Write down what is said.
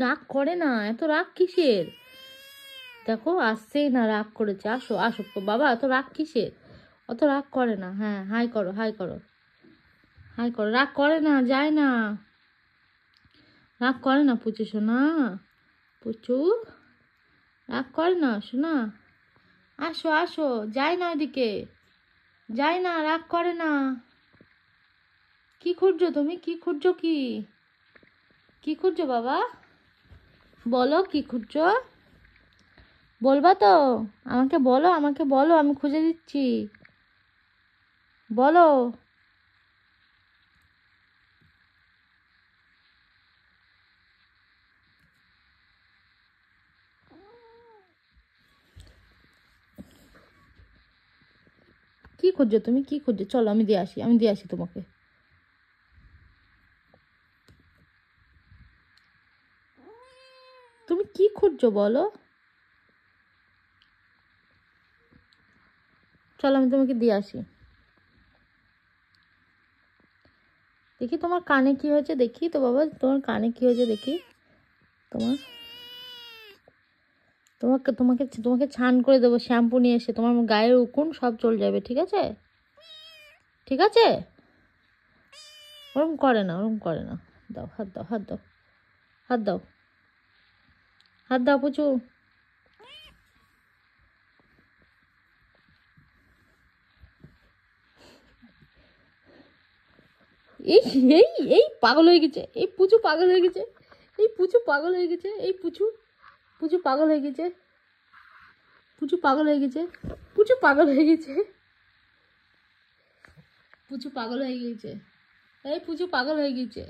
রাগ করে না, এত রাগ কিসের? দেখো আসছেই না, রাগ করেছে। আসো আসো বাবা, এত রাগ কিসের? অত রাগ করে না। হ্যাঁ, হাই করো, হাই করো, হাই করো। রাগ করে না, যায় না, রাগ করে না পুচু সোনা। পুচু রাগ করে না সোনা। আসো আসো, যায় না ওইদিকে, যায় না, রাগ করে না। কি খুঁজছো তুমি? কি খুঁজছো? কি কি খুঁজছো বাবা? বলো কি খুঁজছো? বলবা তো? আমাকে বলো, আমাকে বলো, আমি খুঁজে দিচ্ছি। বলো। কি খুঁজছো তুমি? কি খুঁজছো? চলো আমি দিয়ে আসি, আমি দিয়ে আসি তোমাকে। তুমি কি খুঁজছো বলো? চলো আমি তোমাকে দিয়ে আসি। দেখি তোমার কানে কি হয়েছে, দেখি তো বাবা, তোমার কানে কি হয়েছে দেখি। তোমার তোমাকে তোমাকে তোমাকে ছান করে দেবো, শ্যাম্পু নিয়ে এসে তোমার গায়ের উকুন সব চলে যাবে, ঠিক আছে? ঠিক আছে? ওরম করে না, ওরম করে না। দাও, হাত দাও, হাত দাও, হাত দাও, হাত দাও পুচু। এই এই এই পাগল হয়ে গেছে, এই পুচু পাগল হয়ে গেছে, এই পুচু পাগল হয়ে গেছে, এই পুচু, পুচু পাগল হয়ে গেছে, পুচু পাগল হয়ে গেছে, পুচু পাগল হয়ে গেছে, পুচু পাগল হয়ে গেছে, এই পুচু পাগল হয়ে গেছে।